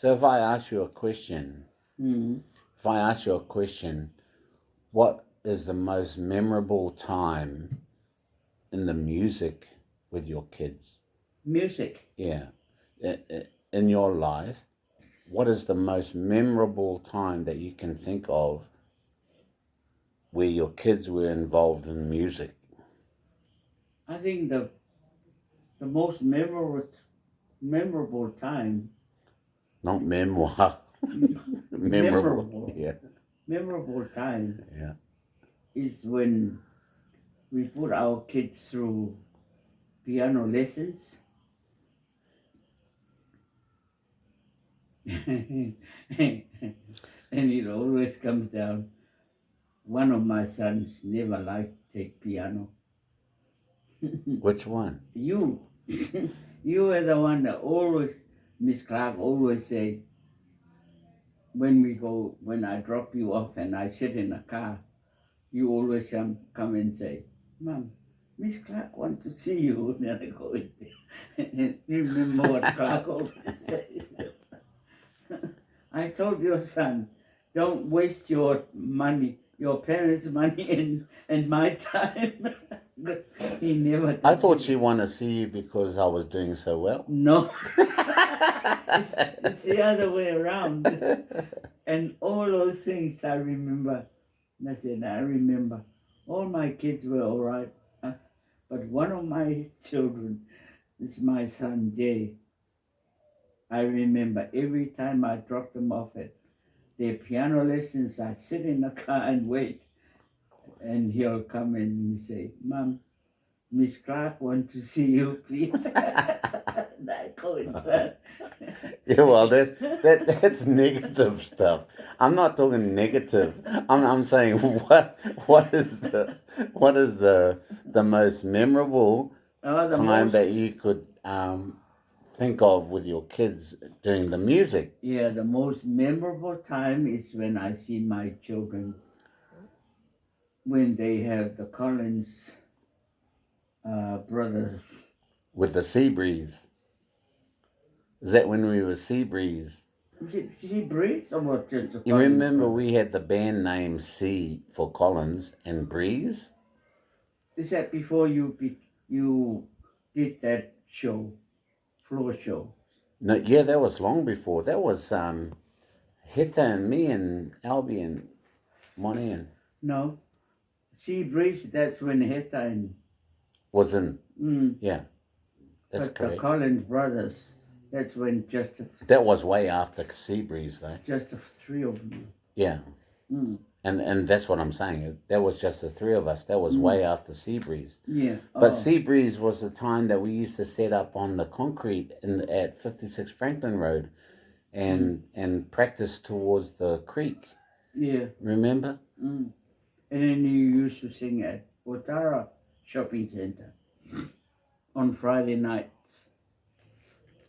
So if I ask you a question, Mm. what is the most memorable time in the music with your kids? Music. Yeah. In your life, what is the most memorable time that you can think of where your kids were involved in music? I think the most memorable time. Not memoir. Memorable. Memorable. Yeah. Memorable time Yeah. is when we put our kids through piano lessons. And it always comes down. One of my sons never liked to take piano. Which one? You, you were the one that always, Miss Clark always said, when I drop you off and I sit in a car, you always come and say, Mom, Miss Clark wants to see you. And then I go in there. And you remember what Clark always said? I told your son, don't waste your money, your parents' money and my time. He never did. I thought she wanted to see you because I was doing so well. No. It's the other way around. And all those things I remember. And I said, I remember. All my kids were all right. But one of my children is my son, Jay. I remember every time I dropped them off at their piano lessons, I sit in the car and wait. And he'll come and say, Mom, Miss Clark wants to see you, please. That coincidence. Yeah, well, that's negative stuff. I'm not talking negative. I'm saying what is the most memorable time that you could think of with your kids doing the music? Yeah, the most memorable time is when I see my children when they have the Collins brothers. With the Sea Breeze. Is that when we were Sea Breeze? Sea Breeze or what? Just the You Collins remember brothers? we had the band name Sea for Collins and Breeze? Is that before you did that show, floor show? No, yeah, that was long before. That was Hita and me and Albie and Monian. No, Sea Breeze. That's when Heta and Was in, mm, yeah, that's but correct. the Collins brothers. That's when just That was way after Sea Breeze, though. just the three of them. Yeah, Mm, and that's what I'm saying. That was just the three of us. That was way after Sea Breeze. yeah. But Sea Breeze was the time that we used to set up on the concrete at 56 Franklin Road and practice towards the creek. Yeah. Remember? Mm. And then you used to sing at Otara Shopping Center on Friday nights.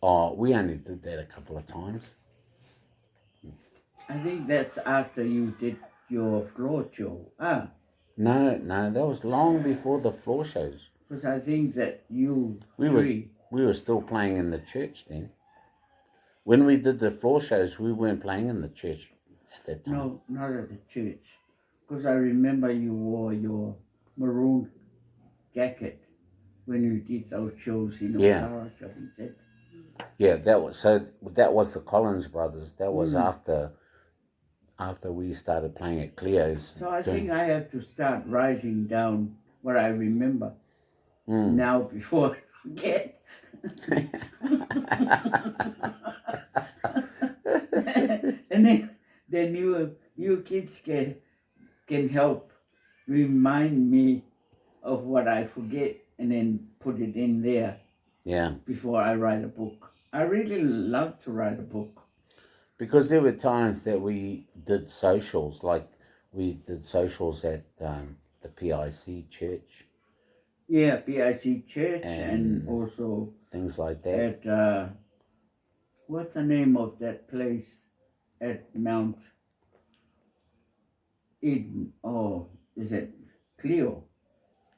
Oh, we only did that a couple of times. I think that's after you did your floor show. No, that was long before the floor shows. Because I think that you We were still playing in the church then. When we did the floor shows, we weren't playing in the church at that time. No, not at the church. Because I remember you wore your maroon jacket when you did those shows in Otara Shopping Center. Yeah, that was the Collins brothers. That was after we started playing at Cleo's. So I think I have to start writing down what I remember now before I forget. And then you kids can help remind me of what I forget and then put it in there. Yeah. Before I write a book. I really love to write a book. Because there were times that we did socials, like we did socials at the PIC church. Yeah, PIC church and also things like that. At what's the name of that place at Mount Eden? Oh, is it Cleo?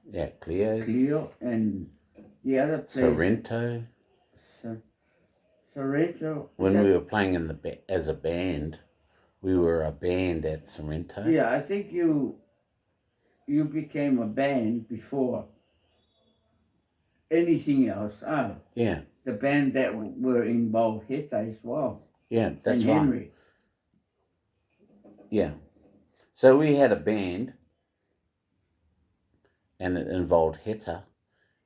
Yeah, Cleo. Cleo and the other place. Sorrento. Sorrento. When we were playing in as a band, we were a band at Sorrento. Yeah, I think you became a band before anything else. Yeah, The band that were involved Heta as well. yeah, that's and right. Henry. Yeah. So we had a band, and it involved Heta,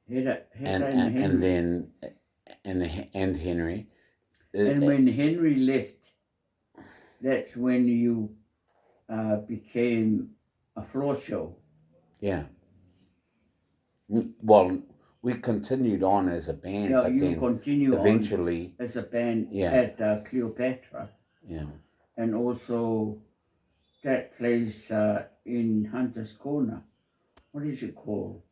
Heta and and Henry. and then and Henry. And when Henry left, that's when you became a floor show. Yeah. Well, we continued on as a band, Yeah, but you then continue eventually, on as a band Yeah. at Cleopatra, yeah, and also that place in Hunter's Corner. What is it called?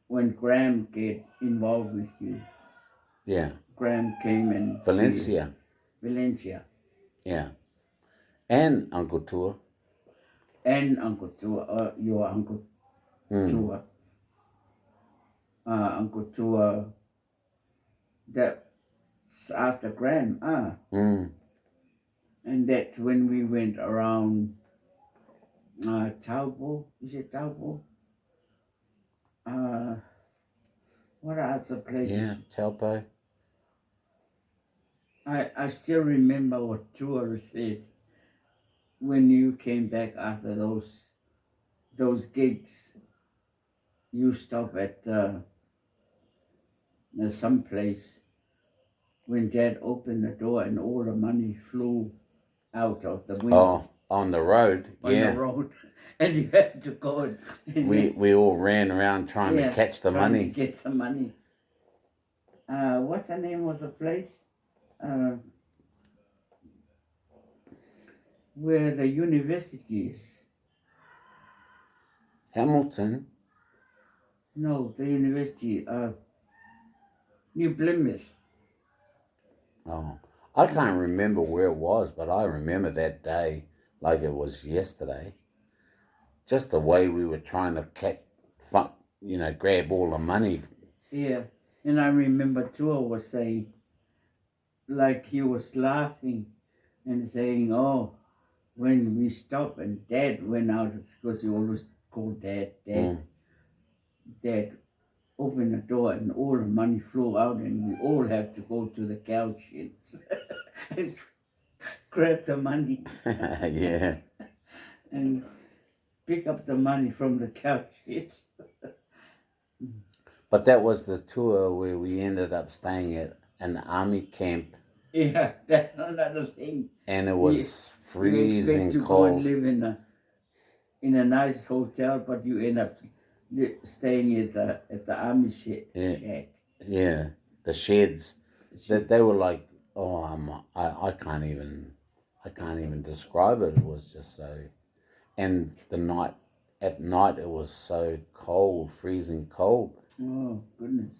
When Graham get involved with you. yeah, Graham came and Valencia, Valencia, yeah, and Uncle Tua. and Uncle Tua, your Uncle Tua, Uncle Tua. That's after Graham, and that's when we went around Taupo. Is it Taupo? What are the places? Yeah, Taupo. I still remember what Tua said when you came back after those gigs. You stopped at some place when Dad opened the door and all the money flew out of the window. Oh, on the road, on yeah. the road, and you had to go. And We all ran around trying to catch the trying money. to get some money. What's the name of the place? Where the university is. Hamilton. No, the university of New Plymouth. Oh, I can't remember where it was, but I remember that day like it was yesterday. Just the way we were trying to grab all the money. Yeah, and I remember Tua was saying, like he was laughing and saying, "Oh, when we stopped and Dad went out, because he always called Dad, Dad opened the door and all the money flew out and we all have to go to the cow sheds and grab the money." Yeah. And pick up the money from the cow sheds. But that was the tour where we ended up staying at an army camp. Yeah, that's another thing. And it was freezing you expect to cold. go and live in a nice hotel, but you end up staying at the army shack. Yeah, the sheds. They were like, I can't even describe it. It was just so, and at night it was so cold, freezing cold. Oh goodness!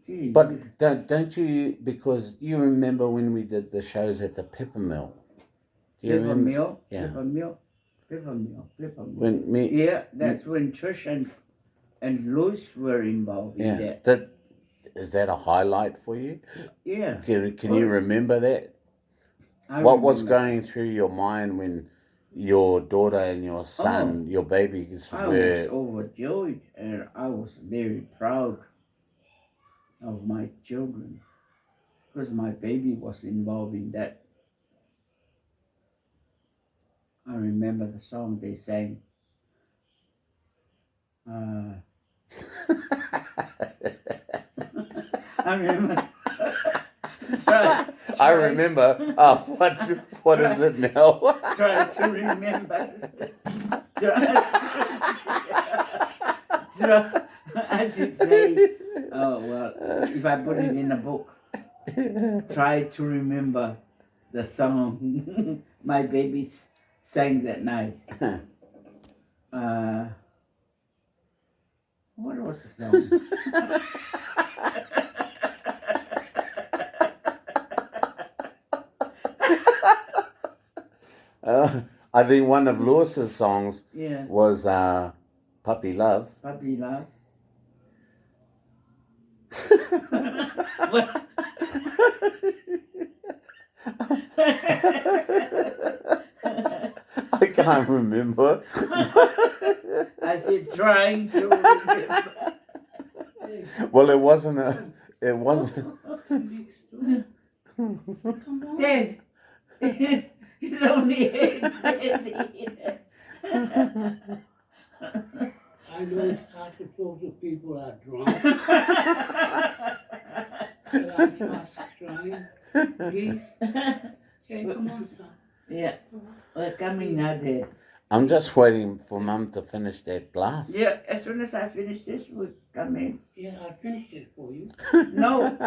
Gee, But don't you? Because you remember when we did the shows at the Peppermill. Do you remember? Peppermill? Yeah. Peppermill. When that's when Trish and Louis were involved in that. Is that a highlight for you? Yeah. Can you remember that? What was going through your mind when your daughter and your son, your babies, I was overjoyed, and I was very proud of my children because my baby was involved in that. I remember the song they sang. I remember. I remember. What is it now? Try to remember. I should say. Oh well, if I put it in a book, try to remember the song my babies sang that night. What was the song? I think one of Lewis's songs Yeah. was Puppy Love. Puppy Love. I can't remember. I said trying to remember. Well, it wasn't a. It wasn't. Dad, it's only 8:30. I know it's hard to talk to people who are drunk, but I trust trying. Please, okay, come on, son. Yeah, we're coming now, Dad. I'm just waiting for Mum to finish that glass. Yeah, as soon as I finish this, we'll come in. Yeah, I'll finish it for you. No,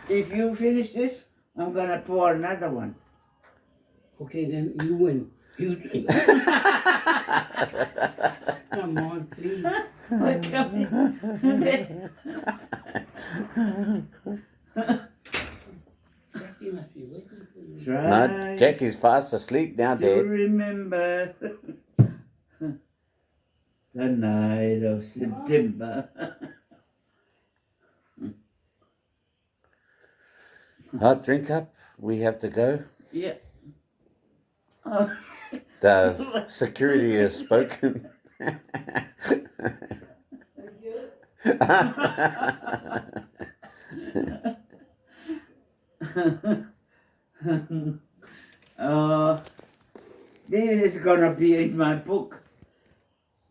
if you finish this, I'm gonna pour another one. Okay, then you win. You drink. Come on, please. We're coming. Jackie must be waiting for you. Try No, Jackie's fast asleep now, to Dad. remember the night of September. Drink up. We have to go. Yeah. Oh. The security has spoken. This is gonna be in my book.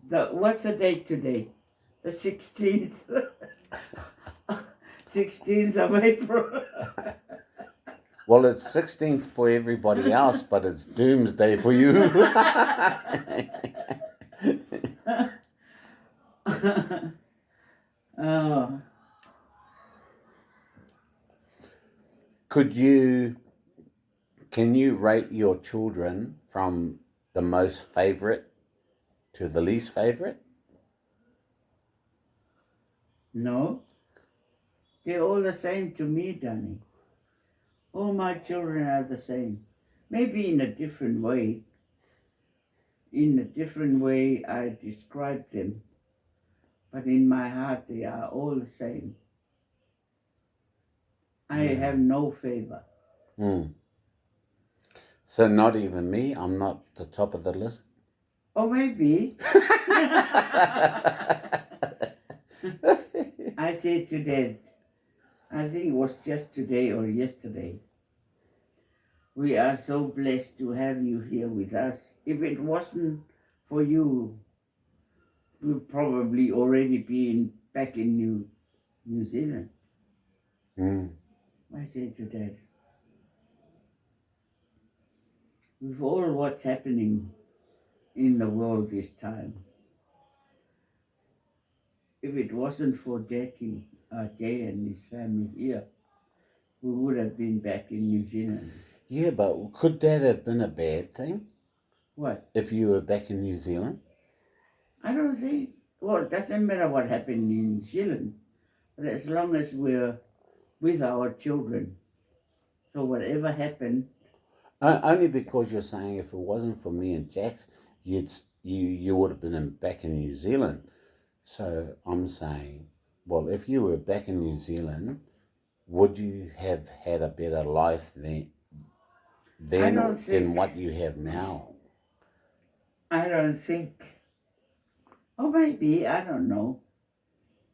What's the date today? The 16th. 16th of April. Well, it's 16th for everybody else, but it's doomsday for you. Oh. Can you rate your children from the most favorite to the least favorite? No. They're all the same to me, Danny. All my children are the same. Maybe in a different way. In a different way I describe them. But in my heart they are all the same. I have no favor. So not even me? I'm not the top of the list? Or maybe. I said to Dad, I think it was just today or yesterday, we are so blessed to have you here with us. If it wasn't for you, we'd probably already be back in New Zealand. I said to Dad, with all what's happening in the world this time, if it wasn't for Jay and his family here, we would have been back in New Zealand. Yeah, but could that have been a bad thing? What? If you were back in New Zealand? I don't think, well, it doesn't matter what happened in New Zealand, but as long as we're with our children, so whatever happened. Only because you're saying if it wasn't for me and Jax, you would have been back in New Zealand. So I'm saying, well, if you were back in New Zealand, would you have had a better life than what you have now? I don't think. Or maybe, I don't know.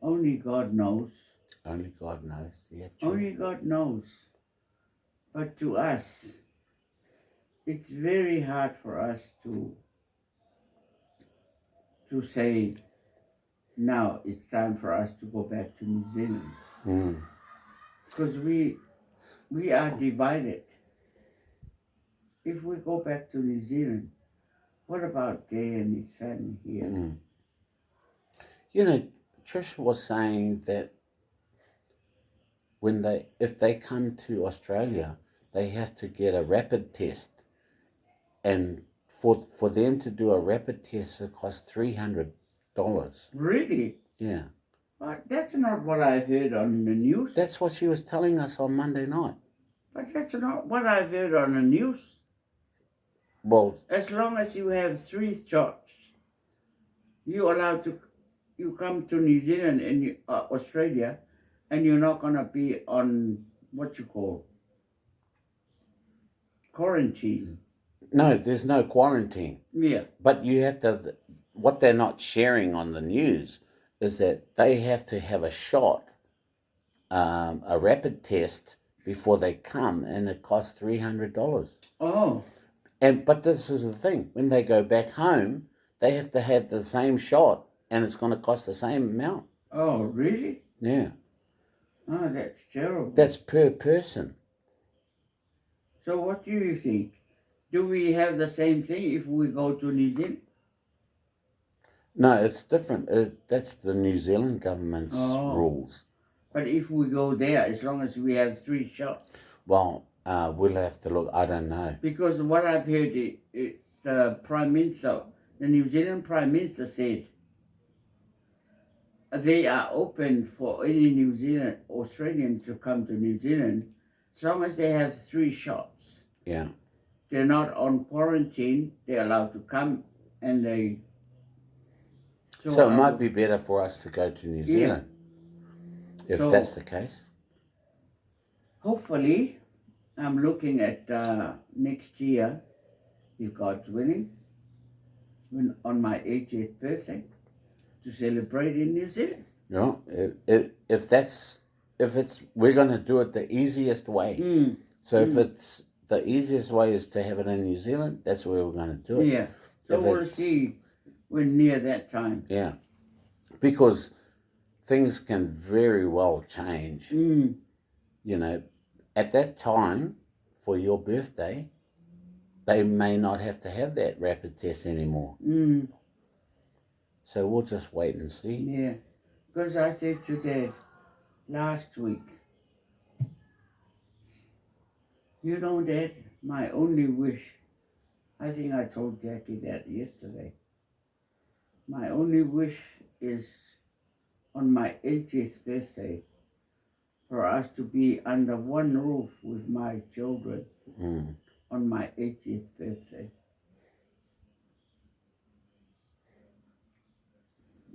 Only God knows. Only God knows. Yeah, true. Only God knows. But to us, it's very hard for us to say, now it's time for us to go back to New Zealand. Because we are divided. If we go back to New Zealand, what about Jay and his family here? You know, Trish was saying that if they come to Australia, they have to get a rapid test. And for them to do a rapid test, it costs $300. Really? Yeah. But that's not what I heard on the news. That's what she was telling us on Monday night. But that's not what I've heard on the news. Well, as long as you have 3 shots, you come to New Zealand and Australia, And you're not gonna be on what you call quarantine. No, there's no quarantine. Yeah. But you have to, what they're not sharing on the news is that they have to have a shot, a rapid test before they come, and it costs $300. Oh. But this is the thing: when they go back home, they have to have the same shot, and it's going to cost the same amount. Oh, really? Yeah, Oh, that's terrible. that's per person. So what do you think? Do we have the same thing if we go to New Zealand? No, it's different. That's the New Zealand government's Oh. rules. But if we go there, as long as we have 3 shots. Well, we'll have to look. I don't know. Because what I've heard, the Prime Minister, the New Zealand Prime Minister said they are open for any New Zealand Australian to come to New Zealand as long as they have 3 shots. Yeah. They're not on quarantine. They're allowed to come, and they. So it might be better for us to go to New Zealand, if So- that's the case. Hopefully, I'm looking at next year, if God's willing, on my 80th birthday, to celebrate in New Zealand. You know, we're going to do it the easiest way. Mm. So if it's the easiest way is to have it in New Zealand, that's where we're going to do it. Yeah. So If we'll it's- see when near that time. Yeah. Because things can very well change. Mm. You know, at that time for your birthday, they may not have to have that rapid test anymore. Mm. So we'll just wait and see. Yeah. Because I said to Dad last week, you know, Dad, my only wish, I think I told Jackie that yesterday. My only wish is on my 80th birthday for us to be under one roof with my children Mm. on my 80th birthday.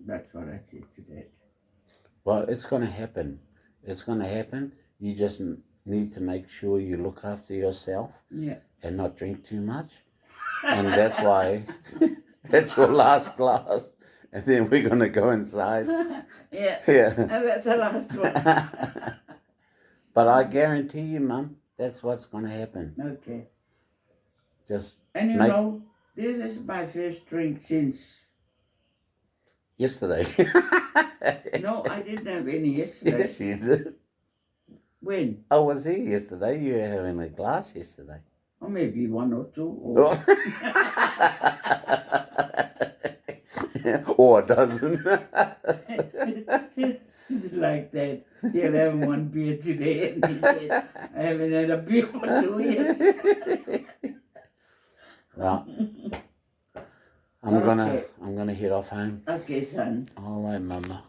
That's what I said to Dad. Well, it's going to happen. It's going to happen. You just need to make sure you look after yourself Yeah. and not drink too much. And that's why that's your last glass. And then we're going to go inside. Yeah. Yeah. And that's the last one. But I guarantee you, Mum, that's what's going to happen. Okay. Just And you Make- know, this is my first drink since. yesterday. No, I didn't have any yesterday. Yes, you did. When? I was here yesterday. You were having a glass yesterday. Or maybe 1 or 2. Or... Or a dozen. Like that. He'll have 1 beer today, and he said, I haven't had a beer for 2 years. Right. I'm gonna head off home. Okay, son. All right, Mama.